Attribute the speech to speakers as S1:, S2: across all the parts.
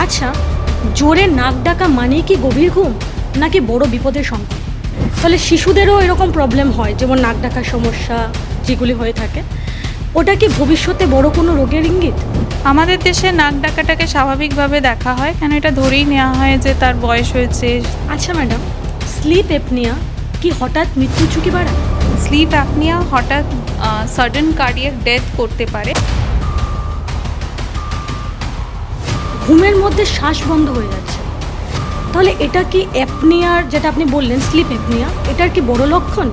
S1: আচ্ছা, জোরে নাক ডাকা মানেই কি গভীর ঘুম নাকি বড় বিপদের সংকেত? তাহলে শিশুদেরও এরকম প্রবলেম হয়, যেমন নাক ডাকার সমস্যা যেগুলি হয়ে থাকে, ওটা কি ভবিষ্যতে বড় কোনো রোগের ইঙ্গিত?
S2: আমাদের দেশে নাক ডাকাটাকে স্বাভাবিকভাবে দেখা হয়, কেন এটা ধরেই নেওয়া হয় যে তার বয়স হয়েছে।
S1: আচ্ছা ম্যাডাম, স্লিপ অ্যাপনিয়া কি হঠাৎ মৃত্যুর ঝুঁকি বাড়ায়?
S2: স্লিপ অ্যাপনিয়া হঠাৎ সাডেন কার্ডিয়াক ডেথ করতে পারে।
S1: ঘুমের মধ্যে শ্বাস বন্ধ হয়ে যাচ্ছে, তাহলে এটা কি অ্যাপনিয়ার, যেটা আপনি বললেন স্লিপ অ্যাপনিয়া, এটার কি বড় লক্ষণ?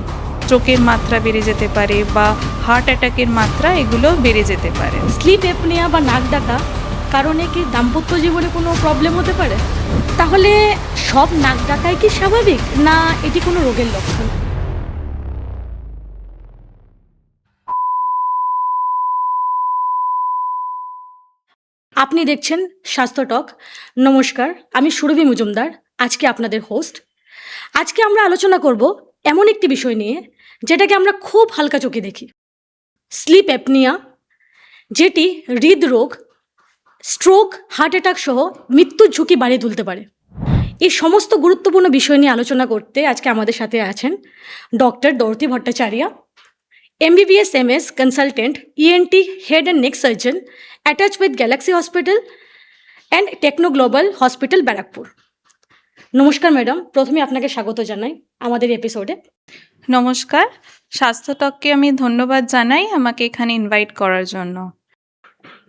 S2: স্ট্রোকের মাত্রা বেড়ে যেতে পারে বা হার্ট অ্যাটাকের মাত্রা এগুলো বেড়ে যেতে পারে।
S1: স্লিপ অ্যাপনিয়া বা নাক ডাকা কারণে কি দাম্পত্য জীবনে কোনো প্রবলেম হতে পারে? তাহলে সব নাক ডাকাই কি স্বাভাবিক, না এটি কোনো রোগের লক্ষণ? আপনি দেখছেন স্বাস্থ্য টক। নমস্কার, আমি সুরভি মজুমদার, আজকে আপনাদের হোস্ট। আজকে আমরা আলোচনা করব এমন একটি বিষয় নিয়ে যেটাকে আমরা খুব হালকা চোখে দেখি, স্লিপ অ্যাপনিয়া, যেটি হৃদরোগ, স্ট্রোক, হার্ট অ্যাটাক সহ মৃত্যুর ঝুঁকি বাড়িয়ে তুলতে পারে। এই সমস্ত গুরুত্বপূর্ণ বিষয় নিয়ে আলোচনা করতে আজকে আমাদের সাথে আছেন doctor Dorothy Bhattacharya, MBBS MS consultant, ENT head and neck surgeon, attached with Galaxy Hospital and Techno Global Hospital, Barrackpore. নমস্কার ম্যাডাম, প্রথমে আপনাকে স্বাগত জানাই আমাদের এপিসোডে।
S2: নমস্কার, স্বাস্থ্যটককে আমি ধন্যবাদ জানাই আমাকে এখানে ইনভাইট করার জন্য।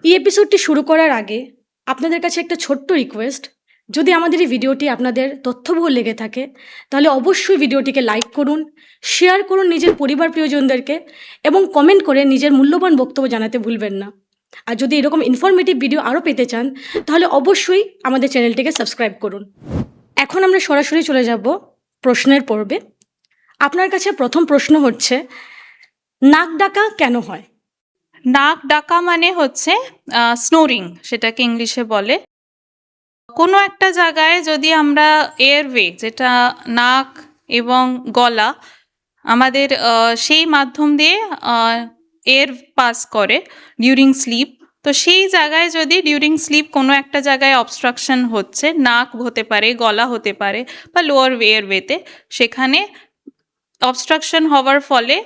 S1: এই এপিসোডটি শুরু করার আগে আপনাদের কাছে একটা ছোট্ট রিকোয়েস্ট, যদি আমাদের এই ভিডিওটি আপনাদের তথ্যবহুল লেগে থাকে তাহলে অবশ্যই ভিডিওটিকে লাইক করুন, শেয়ার করুন নিজের পরিবার প্রিয়জনদেরকে এবং কমেন্ট করে নিজের মূল্যবান বক্তব্য জানাতে ভুলবেন না। আর যদি এরকম ইনফরমেটিভ ভিডিও আরও পেতে চান তাহলে অবশ্যই আমাদের চ্যানেলটিকে সাবস্ক্রাইব করুন। এখন আমরা সরাসরি চলে যাব প্রশ্নের পর্বে। আপনার কাছে প্রথম প্রশ্ন হচ্ছে, নাক ডাকা কেন হয়?
S2: নাক ডাকা মানে হচ্ছে স্নোরিং, সেটাকে ইংলিশে বলে। কোনো একটা জায়গায় যদি আমরা এয়ারওয়ে, যেটা নাক এবং গলা, আমাদের সেই মাধ্যম দিয়ে এয়ার পাস করে ডিউরিং স্লিপ, তো সেই জায়গায় যদি ডিউরিং স্লিপ কোনো একটা জায়গায় অবস্ট্রাকশন হচ্ছে, নাক হতে পারে, গলা হতে পারে বা লোয়ার এয়ারওয়েতে, সেখানে অবস্ট্রাকশন হওয়ার ফলে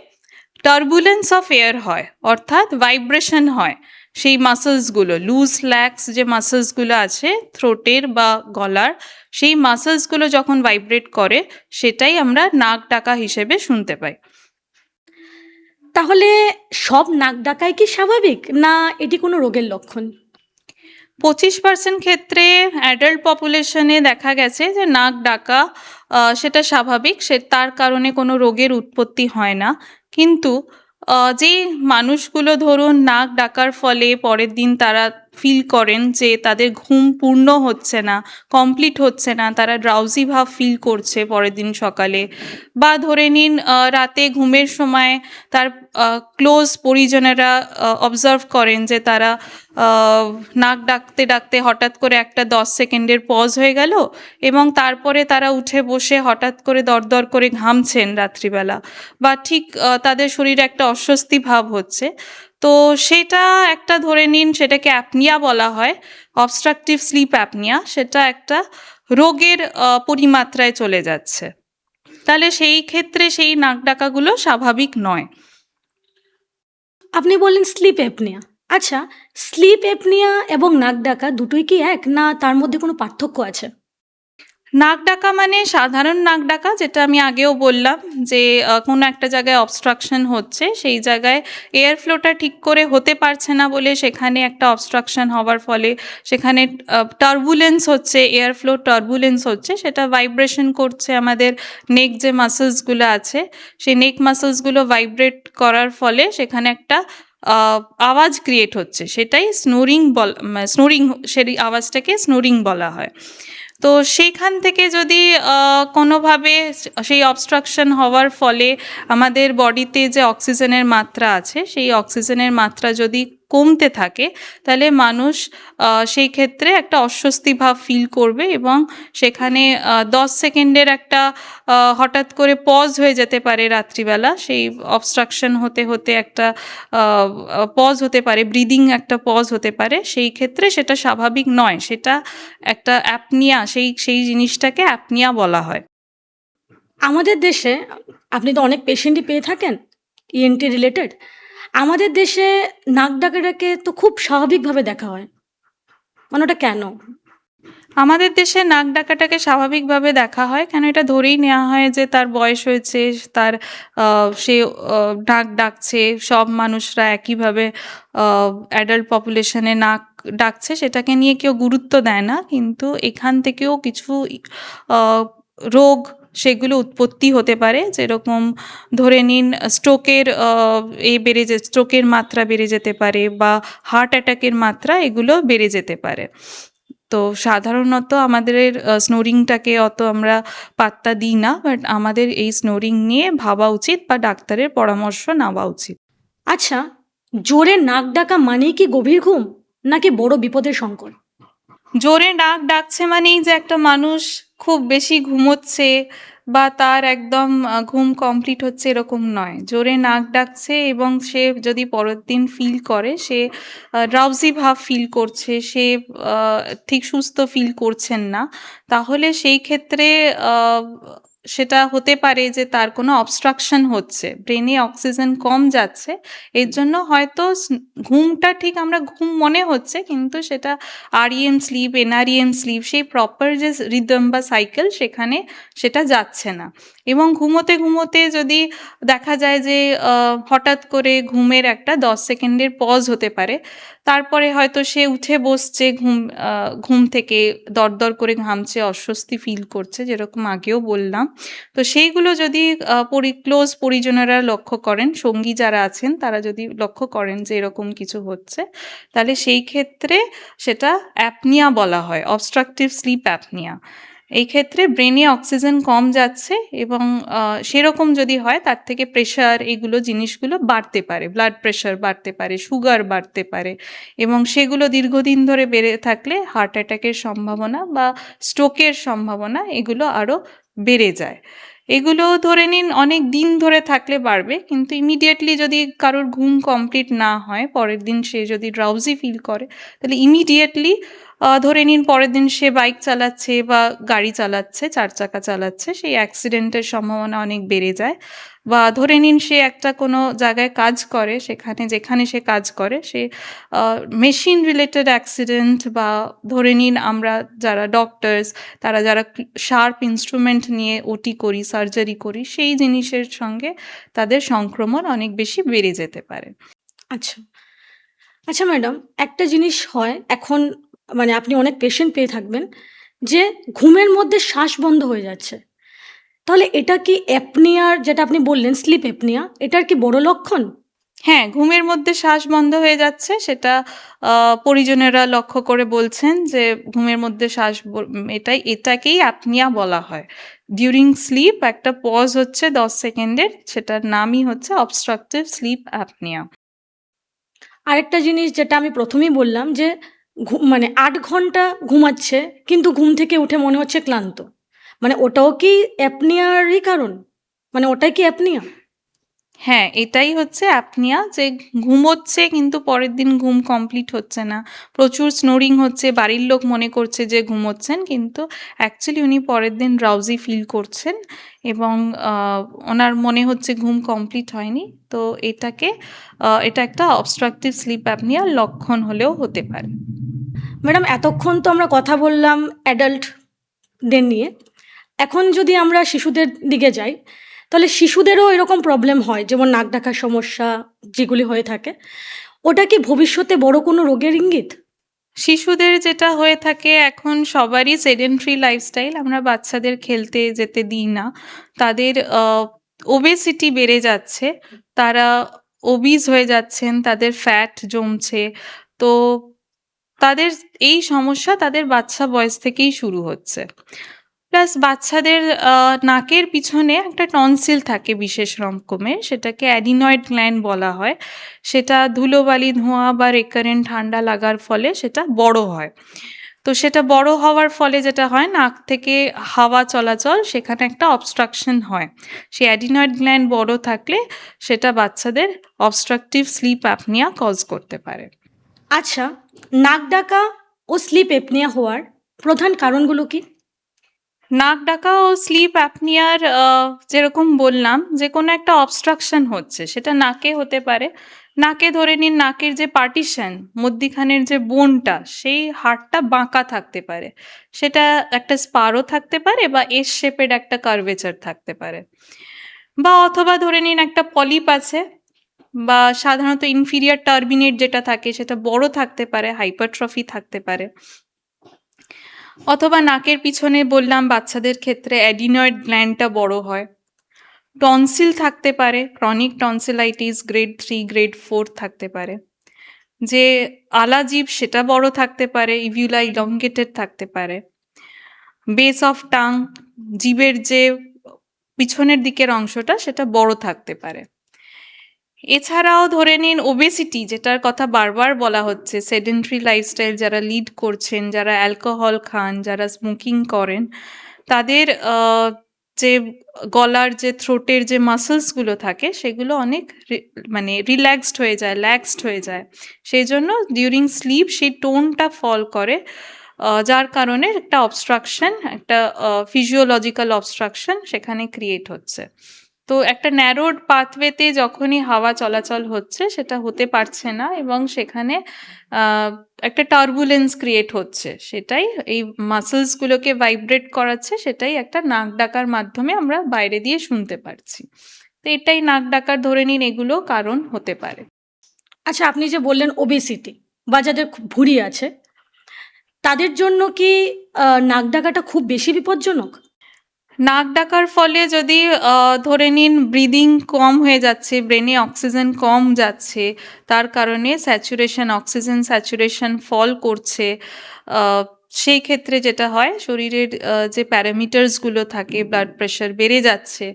S2: টার্বুলেন্স অফ এয়ার হয়, অর্থাৎ ভাইব্রেশন হয়। সেই মাসলসগুলো, লুজ ল্যাক্স যে মাসলসগুলো আছে থ্রোটের বা গলার, সেই মাসলসগুলো যখন ভাইব্রেট করে সেটাই আমরা নাক ডাকা হিসেবে শুনতে পাই।
S1: তাহলে সব নাক ডাকাই কি স্বাভাবিক, না এটি কোনো রোগের লক্ষণ?
S2: 25% ক্ষেত্রে অ্যাডাল্ট পপুলেশনে দেখা গেছে যে নাক ডাকা সেটা স্বাভাবিক, তার কারণে কোনো রোগের উৎপত্তি হয় না। কিন্তু যে মানুষগুলো ধরুন নাক ডাকার ফলে পরের দিন তারা ফিল করেন যে তাদের ঘুম পূর্ণ হচ্ছে না, কমপ্লিট হচ্ছে না, তারা ড্রাউজি ভাব ফিল করছে পরের দিন সকালে, বা ধরে নিন রাতে ঘুমের সময় তার ক্লোজ পরিজনেরা অবজার্ভ করেন যে তারা নাক ডাকতে ডাকতে হঠাৎ করে একটা 10 সেকেন্ডের পজ হয়ে গেল এবং তারপরে তারা উঠে বসে হঠাৎ করে দরদর করে ঘামছেন রাত্রিবেলা, বা ঠিক তাদের শরীরে একটা অস্বস্তি ভাব হচ্ছে, তো সেটা একটা ধরে নিন সেটাকে অ্যাপনিয়া বলা হয়, অবস্ট্রাকটিভ স্লিপ অ্যাপনিয়া। সেটা একটা রোগের পরিমাত্রায় চলে যাচ্ছে, তাহলে সেই ক্ষেত্রে সেই নাক ডাকাগুলো স্বাভাবিক নয়।
S1: আপনি বললেন স্লিপ অ্যাপনিয়া। আচ্ছা, স্লিপ অ্যাপনিয়া এবং নাক ডাকা দুটোই কি এক, না তার মধ্যে কোনো পার্থক্য আছে?
S2: নাক ডাকা মানে সাধারণ নাক ডাকা, যেটা আমি আগেও বললাম যে কোনো একটা জায়গায় অবস্ট্রাকশন হচ্ছে, সেই জায়গায় এয়ার ফ্লোটা ঠিক করে হতে পারছে না বলে সেখানে একটা অবস্ট্রাকশন হওয়ার ফলে সেখানে টার্বুলেন্স হচ্ছে, এয়ার ফ্লো টার্বুলেন্স হচ্ছে, সেটা ভাইব্রেশন করছে আমাদের নেক যে মাসলসগুলো আছে, সেই নেক মাসলসগুলো ভাইব্রেট করার ফলে সেখানে একটা আওয়াজ ক্রিয়েট হচ্ছে, সেটাই স্নোরিং স্নোরিং, সেই আওয়াজটাকে স্নোরিং বলা হয়। তো সেইখান থেকে যদি কোনোভাবে সেই অবস্ট্রাকশন হওয়ার ফলে আমাদের বডিতে যে অক্সিজেনের মাত্রা আছে সেই অক্সিজেনের মাত্রা যদি কমতে থাকে, তাহলে মানুষ সেই ক্ষেত্রে একটা অস্বস্তি ভাব ফিল করবে এবং সেখানে 10 সেকেন্ডের একটা হঠাৎ করে পজ হয়ে যেতে পারে রাত্রিবেলা, সেই অবস্ট্রাকশন হতে হতে একটা পজ হতে পারে, ব্রিদিং একটা পজ হতে পারে, সেই ক্ষেত্রে সেটা স্বাভাবিক নয়, সেটা একটা অ্যাপনিয়া, সেই জিনিসটাকে অ্যাপনিয়া বলা হয়।
S1: আমাদের দেশে আপনি তো অনেক পেশেন্টই পেয়ে থাকেন ইএনটি রিলেটেড। আমাদের দেশে নাক ডাকাটাকে তো খুব স্বাভাবিকভাবে দেখা হয়। মানে ওটা কেন?
S2: আমাদের দেশে নাক ডাকাটাকে স্বাভাবিকভাবে দেখা হয় কেন, এটা ধরেই নেওয়া হয় যে তার বয়স হয়েছে, তার সে নাক ডাকছে, সব মানুষরা একইভাবে অ্যাডাল্ট পপুলেশনে নাক ডাকছে, সেটাকে নিয়ে কেউ গুরুত্ব দেয় না। কিন্তু এখান থেকেও কিছু আহ, রোগ সেগুলো উৎপত্তি হতে পারে, যেরকম ধরে নিন স্ট্রোকের স্ট্রোকের মাত্রা বেড়ে যেতে পারে, বা হার্ট অ্যাটাকের মাত্রা এগুলো বেড়ে যেতে পারে। তো সাধারণত আমাদের স্নোরিংটাকে অত আমরা পাত্তা দিই না, বাট আমাদের এই স্নোরিং নিয়ে ভাবা উচিত বা ডাক্তারের পরামর্শ নেওয়া উচিত।
S1: আচ্ছা, জোরে নাক ডাকা মানেই কি গভীর ঘুম, নাকি বড় বিপদের সংকট?
S2: জোরে নাক ডাকছে মানেই যে একটা মানুষ খুব বেশি ঘুমোচ্ছে বা তার একদম ঘুম কমপ্লিট হচ্ছে, এরকম নয়। জোরে নাক ডাকছে এবং সে যদি পরের দিন ফিল করে সে ড্রাউজি ভাব ফিল করছে, সে ঠিক সুস্থ ফিল করছেন না, তাহলে সেই ক্ষেত্রে আহ, সেটা হতে পারে যে তার কোনো অবস্ট্রাকশন হচ্ছে, ব্রেনে অক্সিজেন কম যাচ্ছে। এর জন্য হয়তো ঘুমটা ঠিক আমরা ঘুম মনে হচ্ছে, কিন্তু সেটা আরইএম স্লিপ, এনআরইএম স্লিপ, সেই প্রপার যে রিদম বা সাইকেল সেখানে সেটা যাচ্ছে না। এবং ঘুমোতে ঘুমোতে যদি দেখা যায় যে হঠাৎ করে ঘুমের একটা 10 সেকেন্ডের পজ হতে পারে, তারপরে হয়তো সে উঠে বসছে, ঘুম থেকে দরদর করে ঘামছে, অস্বস্তি ফিল করছে, যেরকম আগেও বললাম। তো সেইগুলো যদি ক্লোজ পরিজনেরা লক্ষ্য করেন, সঙ্গী যারা আছেন তারা যদি লক্ষ্য করেন যে এরকম কিছু হচ্ছে, তাহলে সেই ক্ষেত্রে সেটা অ্যাপনিয়া বলা হয়, অবস্ট্রাকটিভ স্লিপ অ্যাপনিয়া। এই ক্ষেত্রে ব্রেনে অক্সিজেন কম যাচ্ছে এবং সেরকম যদি হয় তার থেকে প্রেশার, এগুলো জিনিসগুলো বাড়তে পারে, ব্লাড প্রেশার বাড়তে পারে, সুগার বাড়তে পারে, এবং সেগুলো দীর্ঘদিন ধরে বেড়ে থাকলে হার্ট অ্যাটাকের সম্ভাবনা বা স্ট্রোকের সম্ভাবনা এগুলো আরও বেড়ে যায়। এগুলো ধরে নিন অনেক দিন ধরে থাকলে বাড়বে, কিন্তু ইমিডিয়েটলি যদি কারোর ঘুম কমপ্লিট না হয়, পরের দিন সে যদি ড্রাউজি ফিল করে, তাহলে ইমিডিয়েটলি ধরে নিন পরের দিন সে বাইক চালাচ্ছে বা গাড়ি চালাচ্ছে, 4 চাকা চালাচ্ছে, সেই অ্যাক্সিডেন্টের সম্ভাবনা অনেক বেড়ে যায়। বা ধরে নিন সে একটা কোনো জায়গায় কাজ করে, যেখানে সে কাজ করে সে মেশিন রিলেটেড অ্যাক্সিডেন্ট, বা ধরে নিন আমরা যারা ডক্টরস, তারা যারা শার্প ইনস্ট্রুমেন্ট নিয়ে ওটি করি, সার্জারি করি, সেই জিনিসের সঙ্গে তাদের সংক্রমণ অনেক বেশি বেড়ে যেতে পারে।
S1: আচ্ছা। আচ্ছা ম্যাডাম, একটা জিনিস হয় এখন, মানে আপনি অনেক পেশেন্ট পেয়ে থাকবেন যে ঘুমের মধ্যে শ্বাস বন্ধ হয়ে যাচ্ছে। তাহলে এটা কি অ্যাপনিয়ার, যেটা আপনি বললেন স্লিপ অ্যাপনিয়া, এটার কি বড় লক্ষণ?
S2: হ্যাঁ, ঘুমের মধ্যে শ্বাস বন্ধ হয়ে যাচ্ছে, সেটা পরিজনেরা লক্ষ্য করে বলছেন যে ঘুমের মধ্যে এটাকেই অ্যাপনিয়া বলা হয়। ডিউরিং স্লিপ একটা পজ হচ্ছে 10 সেকেন্ডের, সেটার নামই হচ্ছে অবস্ট্রাকটিভ স্লিপ অ্যাপনিয়া।
S1: আরেকটা জিনিস যেটা আমি প্রথমেই বললাম যে মানে ৮ ঘন্টা ঘুমাচ্ছে কিন্তু ঘুম থেকে উঠে মনে হচ্ছে ক্লান্ত। মানে ওটাও কি অ্যাপনিয়ারই কারণ? মানে ওটাই কি অ্যাপনিয়া?
S2: হ্যাঁ, এটাই হচ্ছে অ্যাপনিয়া, যে ঘুমোচ্ছে কিন্তু পরের দিন ঘুম কমপ্লিট হচ্ছে না। প্রচুর স্নোরিং হচ্ছে, বাড়ির লোক মনে করছে যে ঘুমোচ্ছেন, কিন্তু অ্যাকচুয়ালি উনি পরের দিন ড্রাউজি ফিল করছেন এবং আ ওনার মনে হচ্ছে ঘুম কমপ্লিট হয়নি। তো এটা একটা অবস্ট্রাকটিভ স্লিপ অ্যাপনিয়ার লক্ষণ হলেও হতে পারে।
S1: ম্যাডাম, এতক্ষণ তো আমরা কথা বললাম অ্যাডাল্টদের নিয়ে। এখন যদি আমরা শিশুদের দিকে যাই, তাহলে শিশুদেরও এরকম প্রবলেম হয়, যেমন নাক ডাকার সমস্যা যেগুলি হয়ে থাকে। ওটা কি ভবিষ্যতে বড় কোনো রোগের ইঙ্গিত?
S2: শিশুদের যেটা হয়ে থাকে, এখন সবারই সেডেন্টারি লাইফস্টাইল, আমরা বাচ্চাদের খেলতে যেতে দিই না। তাদের ওবেসিটি বেড়ে যাচ্ছে, তারা ওবিজ হয়ে যাচ্ছেন, তাদের ফ্যাট জমছে। তো তাদের এই সমস্যা তাদের বাচ্চা বয়স থেকেই শুরু হচ্ছে। প্লাস বাচ্চাদের নাকের পিছনে একটা টনসিল থাকে বিশেষ রকমের, সেটাকে অ্যাডিনয়েড গ্ল্যান্ড বলা হয়। সেটা ধুলোবালি, ধোঁয়া বা রেকারেন্ট ঠান্ডা লাগার ফলে সেটা বড় হয়। তো সেটা বড় হওয়ার ফলে যেটা হয়, নাক থেকে হাওয়া চলাচল সেখানে একটা অবস্ট্রাকশন হয়। সেই অ্যাডিনয়েড গ্ল্যান্ড বড় থাকলে সেটা বাচ্চাদের অবস্ট্রাকটিভ স্লিপ অ্যাপনিয়া কজ করতে পারে।
S1: আচ্ছা, নাক ডাকা ও স্লিপ এপনিয়া হওয়ার প্রধান কারণগুলো কি?
S2: নাক ডাকা ও স্লিপ অ্যাপনিয়ার যেরকম বললাম, যে কোনো একটা অবস্ট্রাকশন হচ্ছে, সেটা নাকে হতে পারে। নাকে ধরে নিন, নাকের যে পার্টিশন, মধ্যিখানের যে বোনটা, সেই হাড়টা বাঁকা থাকতে পারে। সেটা একটা স্পারও থাকতে পারে বা এস শেপের একটা কার্ভেচার থাকতে পারে। বা অথবা ধরে নিন একটা পলিপ আছে, বা সাধারণত ইনফিরিয়ার টার্বিনেট যেটা থাকে সেটা বড় থাকতে পারে, হাইপারট্রফি থাকতে পারে। অথবা নাকের পিছনে বললাম বাচ্চাদের ক্ষেত্রে অ্যাডিনয়েড গ্ল্যান্ডটা বড় হয়। টনসিল থাকতে পারে, ক্রনিক টনসিলাইটিস গ্রেড 3 গ্রেড 4 থাকতে পারে। যে আলা জিভ সেটা বড় থাকতে পারে, ইভিউলা ইলংগেটেড থাকতে পারে। বেস অফ টাং, জিভের যে পিছনের দিকের অংশটা সেটা বড় থাকতে পারে। এছাড়াও ধরে নিন ওবেসিটি, যেটার কথা বারবার বলা হচ্ছে, সেডেন্টারি লাইফস্টাইল যারা লিড করছেন, যারা অ্যালকোহল খান, যারা স্মোকিং করেন, তাদের যে গলার যে থ্রোটের যে মাসলসগুলো থাকে সেগুলো অনেক মানে রিল্যাক্সড হয়ে যায়, ল্যাক্সড হয়ে যায়। সেই জন্য ডিউরিং স্লিপ সেই টোনটা ফল করে, যার কারণে একটা অবস্ট্রাকশন, একটা ফিজিওলজিক্যাল অবস্ট্রাকশন সেখানে ক্রিয়েট হচ্ছে। তো একটা ন্যারোড পাথওয়েতে যখনই হাওয়া চলাচল হচ্ছে সেটা হতে পারছে না, এবং সেখানে একটা টার্বুলেন্স ক্রিয়েট হচ্ছে, সেটাই এই মাসলসগুলোকে ভাইব্রেট করাচ্ছে, সেটাই একটা নাক ডাকার মাধ্যমে আমরা বাইরে দিয়ে শুনতে পারছি। তো এটাই নাক ডাকার ধরে নিন এগুলো কারণ হতে পারে।
S1: আচ্ছা, আপনি যে বললেন ওবেসিটি বা যাদের খুব ভুঁড়ি আছে, তাদের জন্য কি নাক ডাকাটা খুব বেশি বিপজ্জনক?
S2: নাক ডাকার ফলে যদি ধরে নিন ব্রিদিং কম হয়ে যাচ্ছে, ব্রেনে অক্সিজেন কম যাচ্ছে, তার কারণে অক্সিজেন স্যাচুরেশন ফল করছে, সেই ক্ষেত্রে যেটা হয়, শরীরের যে প্যারামিটার্সগুলো থাকে, ব্লাড প্রেশার বেড়ে যাচ্ছে,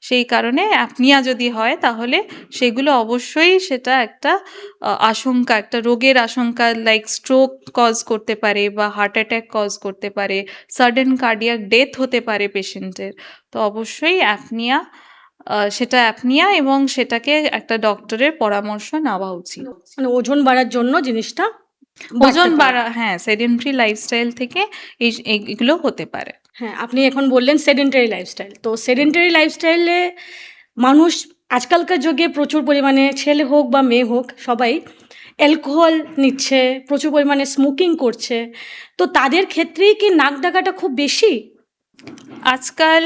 S2: সেই কারণে অ্যাপনিয়া যদি হয় তাহলে সেগুলো অবশ্যই সেটা একটা আশঙ্কা, একটা রোগের আশঙ্কা, লাইক স্ট্রোক কজ করতে পারে বা হার্ট অ্যাটাক কজ করতে পারে, সাডেন কার্ডিয়াক ডেথ হতে পারে পেশেন্টের। তো অবশ্যই অ্যাপনিয়া, সেটা অ্যাপনিয়া, এবং সেটাকে একটা ডক্টরের পরামর্শ নেওয়া উচিত।
S1: মানে ওজন বাড়ার জন্য জিনিসটা বাড়তে
S2: ওজন
S1: পারে।
S2: বাড়া, হ্যাঁ, সেডেন্টারি লাইফস্টাইল থেকে এগুলো হতে পারে।
S1: হ্যাঁ, আপনি এখন বললেন সেডেন্টারি লাইফস্টাইল। তো সেডেন্টারি লাইফস্টাইলে মানুষ আজকালকার যুগে প্রচুর পরিমাণে, ছেলে হোক বা মেয়ে হোক, সবাই অ্যালকোহল নিচ্ছে, প্রচুর পরিমাণে স্মোকিং করছে। তো তাদের ক্ষেত্রেই কি নাক ডাকাটা খুব বেশি?
S2: আজকাল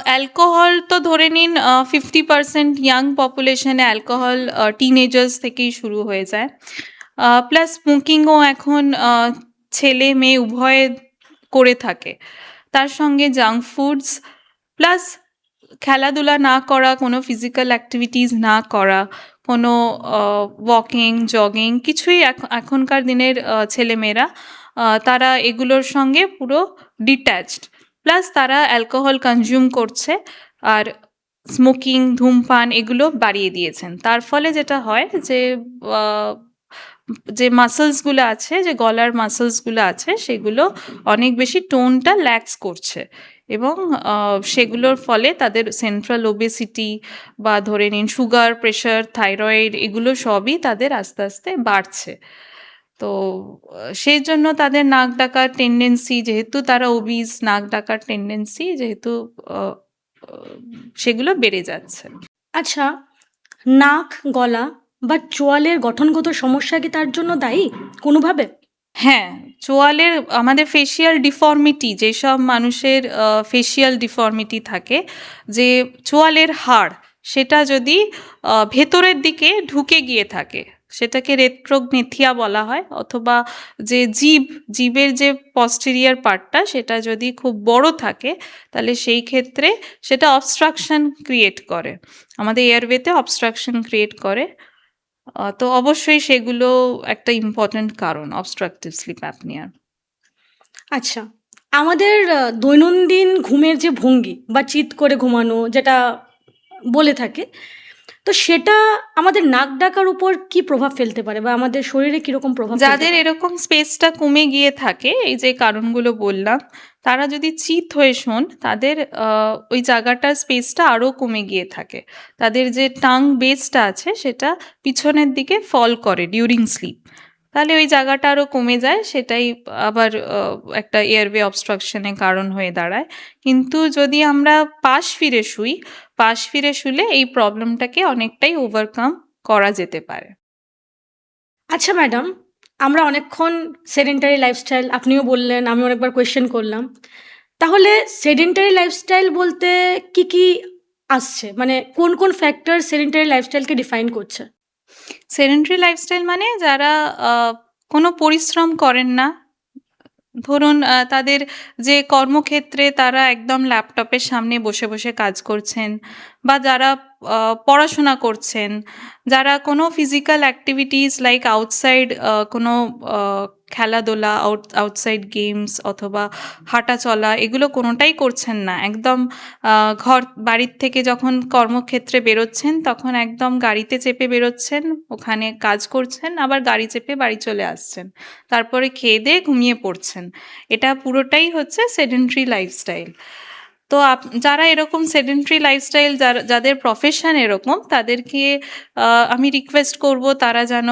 S2: অ্যালকোহল তো ধরে নিন 50% ইয়াং পপুলেশনে অ্যালকোহল টিনেজার্স থেকেই শুরু হয়ে যায়। প্লাস স্মোকিংও এখন ছেলে মেয়ে উভয়ে করে থাকে। তার সঙ্গে জাঙ্ক ফুডস, প্লাস খেলাধুলা না করা, কোনো ফিজিক্যাল অ্যাক্টিভিটিস না করা, কোনো ওয়াকিং, জগিং কিছুই এখনকার দিনের ছেলেমেয়েরা, তারা এগুলোর সঙ্গে পুরো ডিট্যাচড। প্লাস তারা অ্যালকোহল কনজিউম করছে, আর স্মোকিং, ধূমপান এগুলো বাড়িয়ে দিয়েছেন। তার ফলে যেটা হয় যে আহ, যে মাসলসগুলো আছে, যে গলার মাসলসগুলো আছে, সেগুলো অনেক বেশি টোনটা ল্যাক্স করছে, এবং সেগুলোর ফলে তাদের সেন্ট্রাল ওবেসিটি বা ধরে নিন সুগার, প্রেশার, থাইরয়েড এগুলো সবই তাদের আস্তে আস্তে বাড়ছে। তো সেই জন্য তাদের নাক ডাকার টেন্ডেন্সি, যেহেতু তারা ওবিস, নাক ডাকার টেন্ডেন্সি যেহেতু আহ, আহ, সেগুলো বেড়ে যাচ্ছে।
S1: আচ্ছা, নাক, গলা বা চোয়ালের গঠনগত সমস্যা কি তার জন্য দায়ী কোনোভাবে?
S2: হ্যাঁ, চোয়ালের আমাদের ফেসিয়াল ডিফর্মিটি, যেসব মানুষের ফেসিয়াল ডিফর্মিটি থাকে, যে চোয়ালের হাড় সেটা যদি ভেতরের দিকে ঢুকে গিয়ে থাকে, সেটাকে রেট্রোগনেথিয়া বলা হয়। অথবা যে জিভের যে পস্টেরিয়ার পার্টটা সেটা যদি খুব বড় থাকে, তাহলে সেই ক্ষেত্রে সেটা অবস্ট্রাকশন ক্রিয়েট করে, আমাদের এয়ারওয়েতে অবস্ট্রাকশন ক্রিয়েট করে। তো অবশ্যই সেগুলো একটা ইম্পর্ট্যান্ট কারণ অবস্ট্রাকটিভ স্লিপ অ্যাপনিয়ার।
S1: আচ্ছা, আমাদের দৈনন্দিন ঘুমের যে ভঙ্গি বা চিৎ করে ঘুমানো যেটা বলে থাকে, তো সেটা আমাদের নাক ডাকার উপর কি প্রভাব ফেলতে পারে বা আমাদের শরীরে কিরকম প্রভাব ফেলতে
S2: যাদের
S1: পারে?
S2: এরকম স্পেসটা কমে গিয়ে থাকে, এই যে কারণগুলো বললাম, তারা যদি চিত হয়ে শোন, তাদের ওই জায়গাটার স্পেসটা আরো কমে গিয়ে থাকে। তাদের যে টাং বেসটা আছে সেটা পিছনের দিকে ফল করে ডিউরিং স্লিপ। তাহলে ওই জায়গাটা আরো কমে যায়, সেটাই আবার একটা এয়ারওয়ে অবস্ট্রাকশনের কারণ হয়ে দাঁড়ায়। কিন্তু যদি আমরা পাশ ফিরে শুই, পাশ ফিরে শুলে এই প্রবলেমটাকে অনেকটাই ওভারকাম করা যেতে পারে।
S1: আচ্ছা ম্যাডাম, আমরা অনেকক্ষণ সেডেন্টারি লাইফস্টাইল আপনিও বললেন, আমি অনেকবার কোয়েশ্চেন করলাম। তাহলে সেডেন্টারি লাইফস্টাইল বলতে কি আসছে? মানে কোন ফ্যাক্টর সেডেন্টারি লাইফস্টাইলকে ডিফাইন করছে?
S2: সেডেন্টারি লাইফস্টাইল মানে যারা কোনো পরিশ্রম করেন না। ধরুন তাদের যে কর্মক্ষেত্রে তারা একদম ল্যাপটপের সামনে বসে বসে কাজ করছেন, বা যারা পড়াশোনা করছেন, যারা কোনো ফিজিক্যাল অ্যাক্টিভিটিস লাইক আউটসাইড কোনো খেলাধুলা, আউটসাইড গেমস অথবা হাঁটা চলা, এগুলো কোনোটাই করছেন না। একদম ঘর বাড়ির থেকে যখন কর্মক্ষেত্রে বেরোচ্ছেন তখন একদম গাড়িতে চেপে বেরোচ্ছেন, ওখানে কাজ করছেন, আবার গাড়ি চেপে বাড়ি চলে আসছেন, তারপরে খেয়ে দিয়ে ঘুমিয়ে পড়ছেন। এটা পুরোটাই হচ্ছে সেডেন্টারি লাইফস্টাইল। তো যারা এরকম সেডেন্টারি লাইফস্টাইল, যাদের প্রফেশন এরকম, তাদেরকে আমি রিকোয়েস্ট করব তারা যেন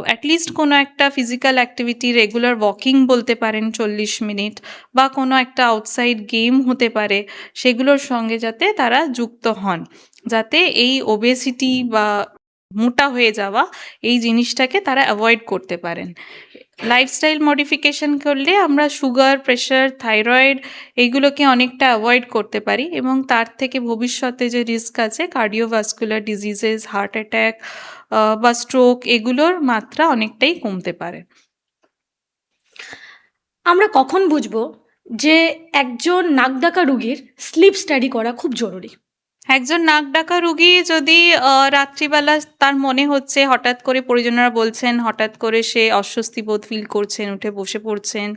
S2: অ্যাটলিস্ট কোনো একটা ফিজিক্যাল অ্যাক্টিভিটি, রেগুলার ওয়াকিং বলতে পারেন 40 মিনিট, বা কোনো একটা আউটসাইড গেম হতে পারে, সেগুলোর সঙ্গে যাতে তারা যুক্ত হন, যাতে এই ওবেসিটি বা মোটা হয়ে যাওয়া, এই জিনিসটাকে তারা অ্যাভয়েড করতে পারেন। লাইফস্টাইল মডিফিকেশন করলে আমরা সুগার, প্রেশার, থাইরয়েড এইগুলোকে অনেকটা অ্যাভয়েড করতে পারি, এবং তার থেকে ভবিষ্যতে যে রিস্ক আছে কার্ডিওভাস্কুলার ডিজিজেস, হার্ট অ্যাটাক বা স্ট্রোক, এগুলোর মাত্রা অনেকটাই কমতে পারে।
S1: আমরা কখন বুঝবো যে একজন নাকডাকা রুগীর স্লিপ স্টাডি করা খুব জরুরি?
S2: একজন নাক ডাকা রুগী যদি রাত্রিবেলা তার মনে হচ্ছে, হঠাৎ করে পরিজনেরা বলছেন, হঠাৎ করে সে অস্বস্তি বোধ ফিল করছেন, উঠে বসে পড়ছেন,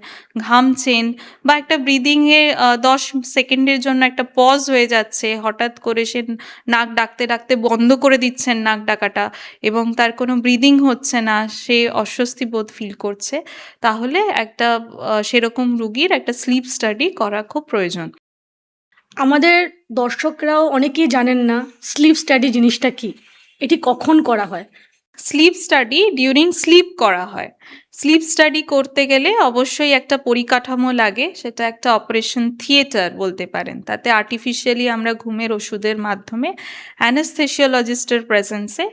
S2: ঘামছেন, বা একটা ব্রিদিংয়ে 10 সেকেন্ডের জন্য একটা পজ হয়ে যাচ্ছে, হঠাৎ করে সে নাক ডাকতে ডাকতে বন্ধ করে দিচ্ছেন নাক ডাকাটা, এবং তার কোনো ব্রিদিং হচ্ছে না, সে অস্বস্তি বোধ ফিল করছে, তাহলে একটা সেরকম রুগীর একটা স্লিপ স্টাডি করা খুব প্রয়োজন।
S1: আমাদের দর্শকরাও অনেকেই জানেন না স্লিপ স্টাডি জিনিসটা কি? এটি কখন করা হয়?
S2: স্লিপ স্টাডি ডিউরিং স্লিপ করা হয়। স্লিপ স্টাডি করতে গেলে অবশ্যই একটা পরিকাঠামো লাগে, সেটা একটা অপারেশন থিয়েটার বলতে পারেন। তাতে আর্টিফিশিয়ালি আমরা ঘুমের ওষুধের মাধ্যমে অ্যানেস্থেসিওলজিস্টের প্রেজেন্সে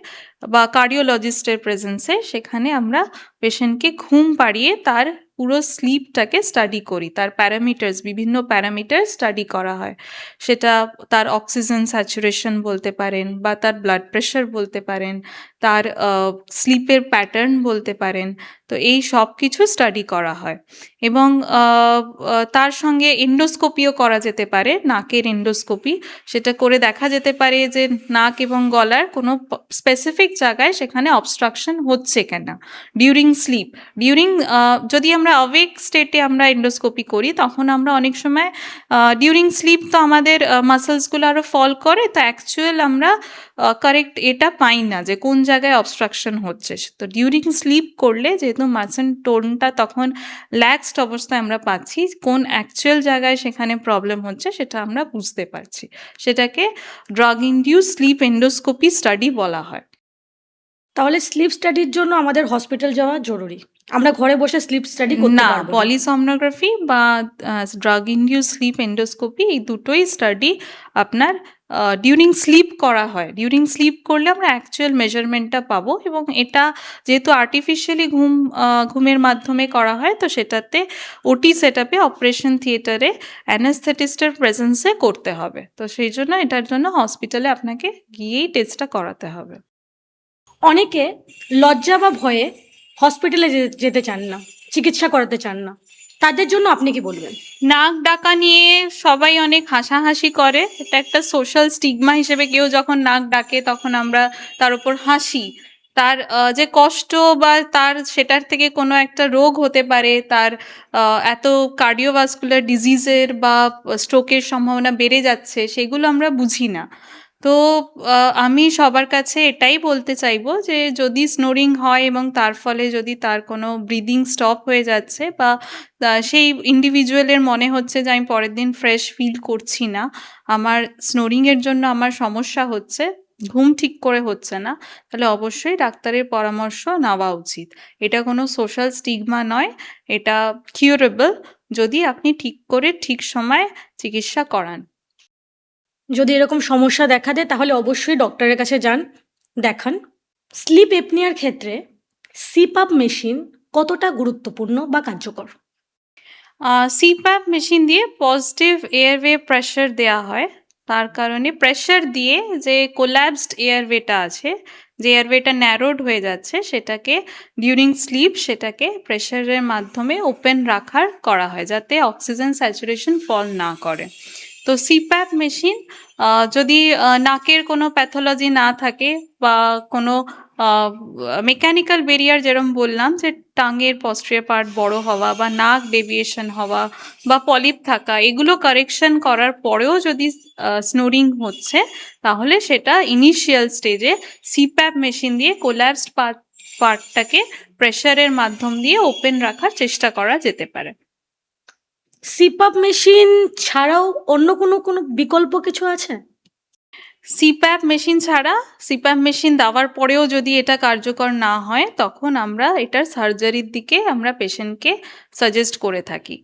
S2: বা কার্ডিওলজিস্টের প্রেজেন্সে সেখানে আমরা পেশেন্টকে ঘুম পাড়িয়ে তার পুরো স্লিপটাকে স্টাডি করি, তার প্যারামিটার্স, বিভিন্ন প্যারামিটার স্টাডি করা হয়। সেটা তার অক্সিজেন স্যাচুরেশন বলতে পারেন, বা তার ব্লাড প্রেশার বলতে পারেন, তার স্লিপের প্যাটার্ন বলতে পারেন। তো এই সব কিছু স্টাডি করা হয়, এবং তার সঙ্গে এন্ডোস্কোপিও করা যেতে পারে, নাকের এন্ডোস্কোপি। সেটা করে দেখা যেতে পারে যে নাক এবং গলার কোনো স্পেসিফিক জায়গায় সেখানে অবস্ট্রাকশন হচ্ছে কিনা ডিউরিং স্লিপ। ডিউরিং যদি আমরা অওয়েক স্টেটে আমরা এন্ডোস্কোপি করি, তখন আমরা অনেক সময় ডিউরিং স্লিপ তো আমাদের মাসেলসগুলো আরও ফল করে, তো অ্যাকচুয়াল আমরা কারেক্ট এটা পাই না যে কোন জায়গায় অবস্ট্রাকশন হচ্ছে। তো ডিউরিং স্লিপ করলে যেহেতু মাসেল টোনটা তখন ল্যাক্সড অবস্থায় আমরা পাচ্ছি, কোন অ্যাকচুয়াল জায়গায় সেখানে প্রবলেম হচ্ছে সেটা আমরা বুঝতে পারছি। সেটাকে drug induce sleep endoscopy study বলা হয়।
S1: তাহলে স্লিপ স্টাডির জন্য আমাদের হসপিটাল যাওয়া জরুরি। আমরা ঘরে বসে স্লিপ স্টাডি করতে
S2: না,
S1: পারবো না।
S2: পলিসomnography বা ড্রাগ ইনডিউস স্লিপ এন্ডোস্কোপি, এই দুটোই স্টাডি আপনার ডিউরিং স্লিপ করা হয়। ডিউরিং স্লিপ করলে আমরা অ্যাকচুয়াল মেজারমেন্টটা পাবো, এবং এটা যেহেতু আর্টিফিশিয়ালি ঘুমের মাধ্যমে করা হয়, তো সেটাতে ওটি সেটআপে অপারেশন থিয়েটারে অ্যানেস্থেটিস্টের প্রেজেন্সে করতে হবে। তো সেই জন্য এটার জন্য হসপিটালে আপনাকে গিয়েই টেস্টটা করাতে হবে।
S1: অনেকে লজ্জা বা ভয়ে হসপিটালে যেতে চান না, চিকিৎসা করাতে চান না। তাদের জন্য আপনি কি বলবেন?
S2: নাক ডাকা নিয়ে সবাই অনেক হাসাহাসি করে। এটা একটা সোশ্যাল স্টিগমা হিসেবে, কেউ যখন নাক ডাকে তখন আমরা তার উপর হাসি। তার যে কষ্ট বা তার সেটার থেকে কোনো একটা রোগ হতে পারে, তার এত কার্ডিওভাস্কুলার ডিজিজের বা স্ট্রোকের সম্ভাবনা বেড়ে যাচ্ছে, সেগুলো আমরা বুঝি না। তো আমি সবার কাছে এটাই বলতে চাইবো যে যদি স্নোরিং হয় এবং তার ফলে যদি তার কোনো ব্রিদিং স্টপ হয়ে যাচ্ছে বা সেই ইন্ডিভিজুয়ালের মনে হচ্ছে যে আমি পরের দিন ফ্রেশ ফিল করছি না, আমার স্নোরিংয়ের জন্য আমার সমস্যা হচ্ছে, ঘুম ঠিক করে হচ্ছে না, তাহলে অবশ্যই ডাক্তারের পরামর্শ নেওয়া উচিত। এটা কোনো সোশ্যাল স্টিগমা নয়, এটা কিউরেবল যদি আপনি ঠিক করে ঠিক সময়ে চিকিৎসা করান।
S1: যদি এরকম সমস্যা দেখা দেয় তাহলে অবশ্যই ডক্টরের কাছে যান, দেখান। স্লিপ এপনিয়ার ক্ষেত্রে সিপাপ মেশিন কতটা গুরুত্বপূর্ণ বা কার্যকর?
S2: সিপ্যাপ মেশিন দিয়ে পজিটিভ এয়ারওয়ে প্রেশার দেওয়া হয়। তার কারণে প্রেশার দিয়ে যে কোল্যাপসড এয়ারওয়েটা আছে, যে এয়ারওয়েটা ন্যারোড হয়ে যাচ্ছে, সেটাকে ডিউরিং স্লিপ সেটাকে প্রেশারের মাধ্যমে ওপেন রাখার করা হয়, যাতে অক্সিজেন স্যাচুরেশন ফল না করে। তো সিপ্যাপ মেশিন যদি নাকের কোনো প্যাথোলজি না থাকে বা কোনো মেকানিক্যাল ব্যারিয়ার, যেরকম বললাম যে টাঙের পস্টেরিয়র পার্ট বড় হওয়া বা নাক ডেভিয়েশন হওয়া বা পলিপ থাকা, এগুলো কারেকশন করার পরেও যদি স্নোরিং হচ্ছে, তাহলে সেটা ইনিশিয়াল স্টেজে সিপ্যাপ মেশিন দিয়ে কোল্যাপসড পার্টটাকে প্রেশারের মাধ্যম দিয়ে ওপেন রাখার চেষ্টা করা যেতে পারে।
S1: সিপাপ মেশিন ছাড়াও অন্য কোনো বিকল্প কিছু আছে?
S2: সিপ্যাপ মেশিন ছাড়া, সিপ্যাপ মেশিন দেওয়ার পরেও যদি এটা কার্যকর না হয়, তখন আমরা এটার সার্জারির দিকে আমরা পেশেন্টকে সাজেস্ট করে থাকি।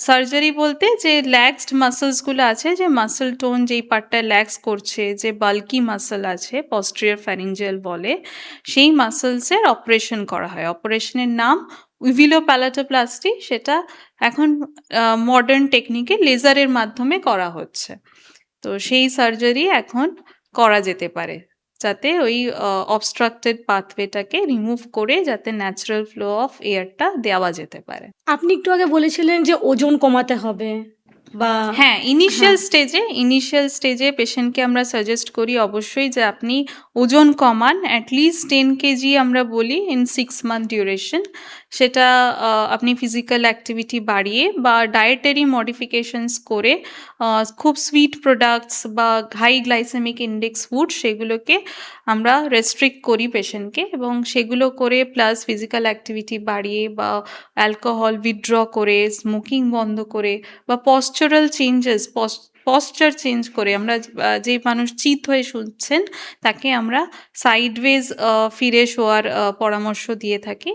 S2: সার্জারি বলতে যে ল্যাক্সড মাসলসগুলো আছে, যে মাসল টোন যেই পার্টটা ল্যাক্স করছে, যে বাল্কি মাসল আছে পস্টেরিয়র ফ্যারিঞ্জিয়াল বলে, সেই মাসলসের অপারেশন করা হয়। অপারেশনের নাম উইভিলোপ্যালাটোপ্লাস্টি। সেটা এখন মডার্ন টেকনিকে লেজারের মাধ্যমে করা হচ্ছে। তো সেই সার্জারি এখন করা যেতে পারে, যাতে ওই অবস্ট্রাক্টেড পাথওয়েটাকে রিমুভ করে যাতে ন্যাচারাল ফ্লো অফ এয়ারটা দেওয়া যেতে পারে।
S1: আপনি একটু আগে বলেছিলেন যে ওজন কমাতে হবে বা
S2: হ্যাঁ,
S1: হ্যাঁ,
S2: ইনিশিয়াল স্টেজে পেশেন্টকে আমরা সাজেস্ট করি অবশ্যই যে আপনি ওজন কমান, অ্যাটলিস্ট 10 কেজি আমরা বলি ইন 6 মান্থ ডিউরেশন। সেটা আপনি ফিজিক্যাল অ্যাক্টিভিটি বাড়িয়ে বা ডায়েটারি মডিফিকেশনস করে, খুব সুইট প্রোডাক্টস বা হাই গ্লাইসেমিক ইন্ডেক্স ফুড সেগুলোকে আমরা রেস্ট্রিক্ট করি পেশেন্টকে, এবং সেগুলো করে প্লাস ফিজিক্যাল অ্যাক্টিভিটি বাড়িয়ে বা অ্যালকোহল উইথড্র করে, স্মোকিং বন্ধ করে বা পশ্চারাল চেঞ্জেস, পশ্চার চেঞ্জ করে, আমরা যে মানুষ চিত হয়ে শুনছেন তাকে আমরা সাইডওয়েজ ফিরে শোয়ার পরামর্শ দিয়ে থাকি।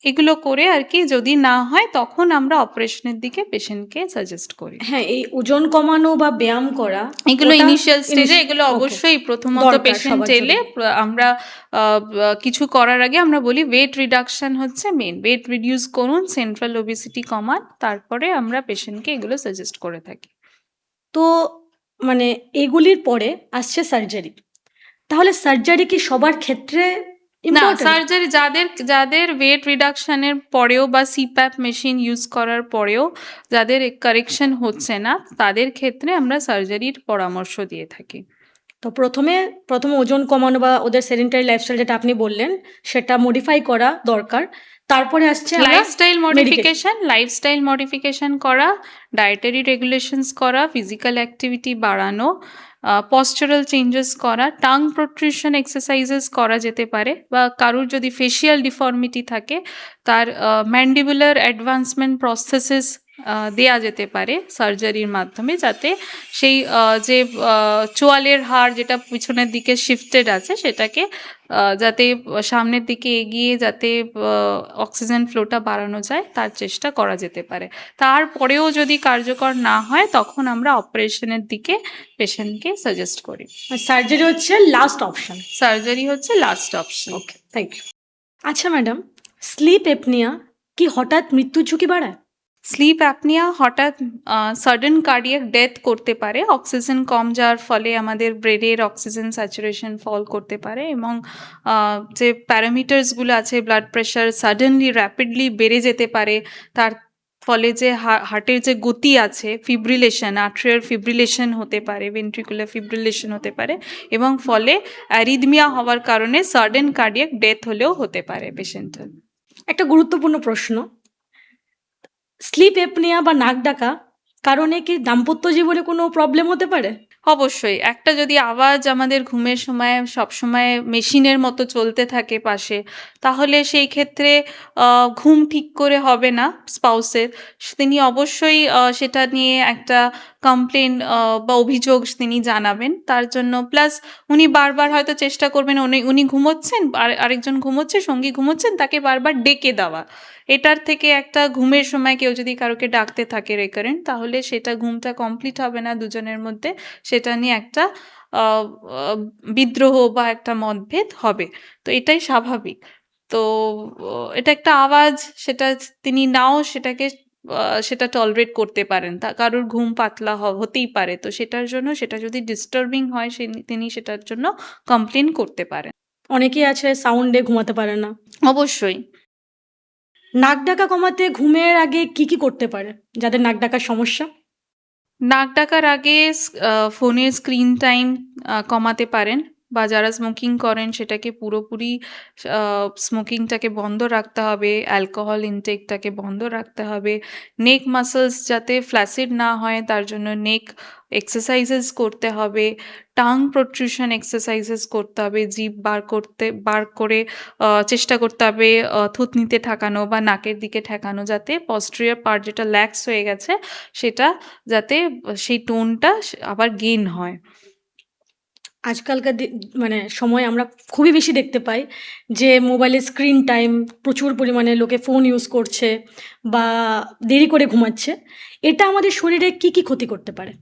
S2: এগুলো করে আর কি যদি না হয়, তখন আমরা অপারেশনের দিকে পেশেন্টকে সাজেস্ট করি।
S1: হ্যাঁ, এই ওজন কমানো বা ব্যায়াম করা
S2: এগুলো
S1: ওটা
S2: ইনিশিয়াল স্টেজে, এগুলো
S1: ওকে,
S2: অবশ্যই প্রথমত
S1: দরকার
S2: পেশেন্ট
S1: সবার
S2: এলে
S1: জন্য।
S2: আমরা কিছু করার আগে আমরা বলি ওয়েট রিডাকশন হচ্ছে মেন, ওয়েট রিডিউস করুন, সেন্ট্রাল ওবেসিটি কমান, তারপরে আমরা পেশেন্টকে এগুলো সাজেস্ট করে থাকি।
S1: তো মানে এগুলির পরে আসছে সার্জারি। তাহলে সার্জারি কি সবার ক্ষেত্রে
S2: না,
S1: ইম্পর্টেন্ট?
S2: সার্জারি যাদের যাদের ওয়েট রিডাকশনের পরেও বা সিপ্যাপ মেশিন ইউজ করার পরেও যাদের কারেকশন হচ্ছে না, তাদের ক্ষেত্রে আমরা সার্জারির পরামর্শ দিয়ে থাকি।
S1: তো প্রথমে ওজন কমানো বা ওদের সেডেন্টারি লাইফস্টাইল যেটা আপনি বললেন সেটা মডিফাই করা দরকার। তারপরে আসছে আমরা মেডিকেশন।
S2: লাইফস্টাইল মডিফিকেশন করা, ডায়েটারি রেগুলেশনস করা, ফিজিক্যাল অ্যাক্টিভিটি বাড়ানো, পশ্চারাল চেঞ্জেস করা, টাং প্রোট্রুশন এক্সারসাইজেস করা যেতে পারে, বা কারুর যদি ফেশিয়াল ডিফর্মিটি থাকে তার ম্যান্ডিবুলার অ্যাডভান্সমেন্ট প্রসেসেস দেয়া যেতে পারে সার্জারির মাধ্যমে, যাতে সেই যে চোয়ালের হাড় যেটা পিছনের দিকে শিফটেড আছে সেটাকে যাতে সামনের দিকে এগিয়ে যাতে অক্সিজেন ফ্লোটা বাড়ানো যায় তার চেষ্টা করা যেতে পারে। তারপরেও যদি কার্যকর না হয়, তখন আমরা অপারেশনের দিকে পেশেন্টকে সাজেস্ট করি।
S1: সার্জারি হচ্ছে লাস্ট অপশন।
S2: সার্জারি হচ্ছে last option.
S1: Okay, thank you. আচ্ছা ম্যাডাম, স্লিপ এপনিয়া কি হঠাৎ মৃত্যুর ঝুঁকি বাড়ায়?
S2: স্লিপ অ্যাপনিয়া হঠাৎ সাডেন কার্ডিয়াক ডেথ করতে পারে, অক্সিজেন কম যাওয়ার ফলে আমাদের ব্রেনের অক্সিজেন স্যাচুরেশন ফল করতে পারে, এবং যে প্যারামিটার্সগুলো আছে ব্লাড প্রেশার সাডেনলি র্যাপিডলি বেড়ে যেতে পারে, তার ফলে যে হার্টের যে গতি আছে, ফিব্রিলেশন, আর্ট্রিয়াল ফিব্রিলেশন হতে পারে, ভেন্ট্রিকুলার ফিব্রিলেশন হতে পারে, এবং ফলে অ্যারিদমিয়া হওয়ার কারণে সাডেন কার্ডিয়াক ডেথ হলেও হতে পারে পেশেন্টের।
S1: একটা গুরুত্বপূর্ণ প্রশ্ন, স্লিপ এপনিয়া বা নাক ডাকা কারণে কি দাম্পত্য জীবনে কোনো প্রবলেম হতে পারে?
S2: অবশ্যই একটা যদি আওয়াজ আমাদের ঘুমের সময় সবসময় মেশিনের মতো চলতে থাকে পাশে, তাহলে সেই ক্ষেত্রে ঘুম ঠিক করে হবে না স্পাউসের। তিনি অবশ্যই সেটা নিয়ে একটা কমপ্লেন বা অভিযোগ তিনি জানাবেন। তার জন্য প্লাস উনি বারবার হয়তো চেষ্টা করবেন, উনি ঘুমোচ্ছেন, আরেকজন ঘুমোচ্ছে, সঙ্গী ঘুমোচ্ছেন, তাকে বারবার ডেকে দেওয়া। এটার থেকে একটা ঘুমের সময় কেউ যদি কারোকে ডাকতে থাকে রেকারেন্ট, তাহলে সেটা ঘুমটা কমপ্লিট হবে না দুজনের মধ্যে, সেটা নিয়ে একটা আহ, আহ, বিদ্রোহ বা একটা মতভেদ হবে। তো এটাই স্বাভাবিক। তো এটা একটা আওয়াজ, সেটা তিনি নাও সেটাকে সেটা টলারেট করতে পারেন, তা কারোর ঘুম পাতলা হতেই পারে, তো সেটার জন্য সেটা যদি ডিস্টার্বিং হয় তিনি সেটার জন্য কমপ্লেন করতে পারেন।
S1: অনেকেই আছে সাউন্ডে ঘুমাতে পারে না।
S2: অবশ্যই।
S1: নাক ডাকা কমাতে ঘুমের আগে কি কি করতে পারে যাদের নাক ডাকার সমস্যা?
S2: নাক ডাকার আগে ফোনের স্ক্রিন টাইম কমাতে পারেন, বা যারা স্মোকিং করেন সেটাকে পুরোপুরি স্মোকিংটাকে বন্ধ রাখতে হবে, অ্যালকোহল ইনটেকটাকে বন্ধ রাখতে হবে। নেক মাসলস যাতে ফ্ল্যাসিড না হয় তার জন্য নেক এক্সারসাইজেস করতে হবে, টাং প্রোট্রুশন এক্সারসাইজেস করতে হবে, জিভ বার করে চেষ্টা করতে হবে থুতনিতে ঠেকানো বা নাকের দিকে ঠেকানো, যাতে পস্টেরিয়র পার্ট যেটা ল্যাক্স হয়ে গেছে সেটা যাতে সেই টোনটা আবার গেইন হয়।
S1: আজকালকার মানে সময় আমরা খুবই বেশি দেখতে পাই যে মোবাইলের স্ক্রিন টাইম প্রচুর পরিমাণে লোকে ফোন ইউজ করছে বা দেরি করে ঘুমাচ্ছে। এটা আমাদের শরীরে কি কি ক্ষতি করতে পারে?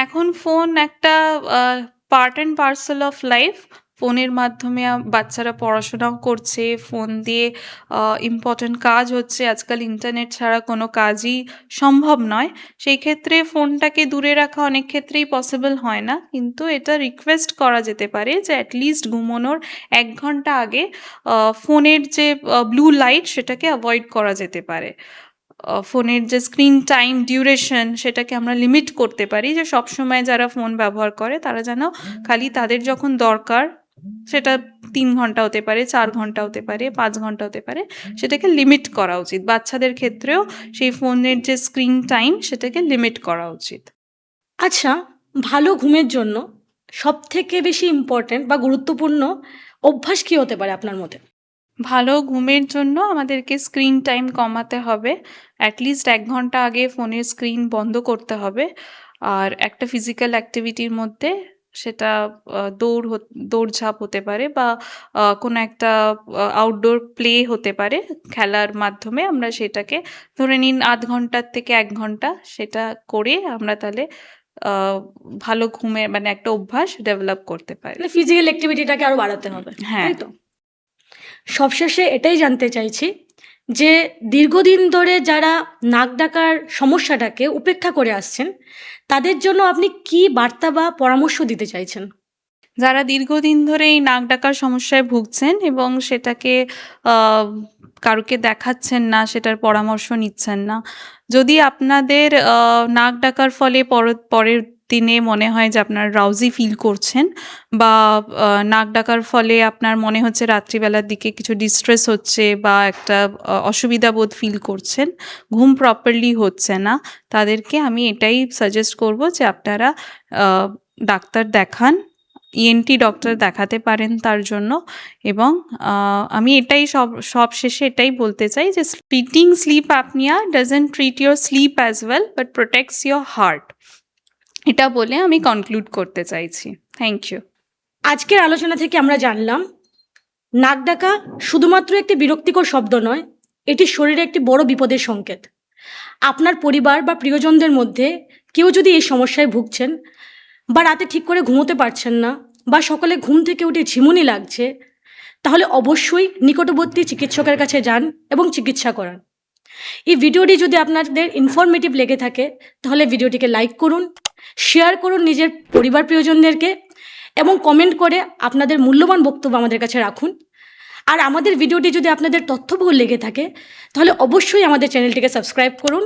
S2: এখন ফোন একটা part and parcel of life. ফোনের মাধ্যমে বাচ্চারা পড়াশোনাও করছে, ফোন দিয়ে ইম্পর্ট্যান্ট কাজ হচ্ছে। আজকাল ইন্টারনেট ছাড়া কোনো কাজই সম্ভব নয়। সেই ক্ষেত্রে ফোনটাকে দূরে রাখা অনেক ক্ষেত্রেই পসিবল হয় না, কিন্তু এটা রিকোয়েস্ট করা যেতে পারে যে অ্যাটলিস্ট ঘুমানোর 1 ঘন্টা আগে ফোনের যে ব্লু লাইট সেটাকে অ্যাভয়েড করা যেতে পারে। ফোনের যে স্ক্রিন টাইম ডিউরেশন সেটাকে আমরা লিমিট করতে পারি, যে সবসময় যারা ফোন ব্যবহার করে তারা যেন খালি তাদের যখন দরকার, সেটা 3 ঘন্টা হতে পারে, 4 ঘন্টা হতে পারে, 5 ঘন্টা হতে পারে, সেটাকে লিমিট করা উচিত। বাচ্চাদের ক্ষেত্রেও সেই ফোনের যে স্ক্রিন টাইম সেটাকে লিমিট করা উচিত।
S1: আচ্ছা, ভালো ঘুমের জন্য সবথেকে বেশি ইম্পর্ট্যান্ট বা গুরুত্বপূর্ণ অভ্যাস কী হতে পারে আপনার মতে?
S2: ভালো ঘুমের জন্য আমাদেরকে স্ক্রিন টাইম কমাতে হবে, অ্যাটলিস্ট 1 ঘন্টা আগে ফোনের স্ক্রিন বন্ধ করতে হবে। আর একটা ফিজিক্যাল অ্যাক্টিভিটির মধ্যে, সেটা দৌড়ঝাঁপ হতে পারে বা কোনো একটা আউটডোর প্লে হতে পারে, খেলার মাধ্যমে আমরা সেটাকে ধরে নিন 0.5 ঘন্টার থেকে 1 ঘন্টা সেটা করে আমরা তাহলে ভালো ঘুমের মানে একটা অভ্যাস ডেভেলপ করতে পারি।
S1: মানে ফিজিক্যাল অ্যাক্টিভিটিটাকে আরও বাড়াতে হবে,
S2: হ্যাঁ।
S1: তাই তো? সবশেষে এটাই জানতে চাইছি যে দীর্ঘদিন ধরে যারা নাক ডাকার সমস্যাটাকে উপেক্ষা করে আসছেন, তাদের জন্য আপনি কি বার্তা বা পরামর্শ দিতে চাইছেন?
S2: যারা দীর্ঘদিন ধরে এই নাক ডাকার সমস্যায় ভুগছেন এবং সেটাকে আহ, কারুকে দেখাচ্ছেন না, সেটার পরামর্শ নিচ্ছেন না, যদি আপনাদের নাক ডাকার ফলে পরের দিনে মনে হয় যে আপনার রাউজি ফিল করছেন, বা নাক ডাকার ফলে আপনার মনে হচ্ছে রাত্রিবেলার দিকে কিছু ডিস্ট্রেস হচ্ছে বা একটা অসুবিধা বোধ ফিল করছেন, ঘুম প্রপারলি হচ্ছে না, তাদেরকে আমি এটাই সাজেস্ট করব যে আপনারা ডাক্তার দেখান, ইএনটি ডক্টর দেখাতে পারেন তার জন্য। এবং আমি এটাই সব শেষে এটাই বলতে চাই যে treating sleep apnea doesn't treat your sleep as well but protects your heart, এটা বলে আমি কনক্লুড করতে চাইছি। Thank you.
S1: আজকের আলোচনা থেকে আমরা জানলাম নাক ডাকা শুধুমাত্র একটি বিরক্তিকর শব্দ নয়, এটি শরীরে একটি বড় বিপদের সংকেত। আপনার পরিবার বা প্রিয়জনদের মধ্যে কেউ যদি এই সমস্যায় ভুগছেন, বা রাতে ঠিক করে ঘুমোতে পারছেন না, বা সকালে ঘুম থেকে উঠে ঝিমুনি লাগছে, তাহলে অবশ্যই নিকটবর্তী চিকিৎসকের কাছে যান এবং চিকিৎসা করান। এই ভিডিওটি যদি আপনাদের ইনফরমেটিভ লেগে থাকে তাহলে ভিডিওটিকে লাইক করুন, শেয়ার করুন নিজের পরিবার প্রিয়জনদেরকে, এবং কমেন্ট করে আপনাদের মূল্যবান বক্তব্য আমাদের কাছে রাখুন। আর আমাদের ভিডিওটি যদি আপনাদের তথ্যবহুল লেগে থাকে তাহলে অবশ্যই আমাদের চ্যানেলটিকে সাবস্ক্রাইব করুন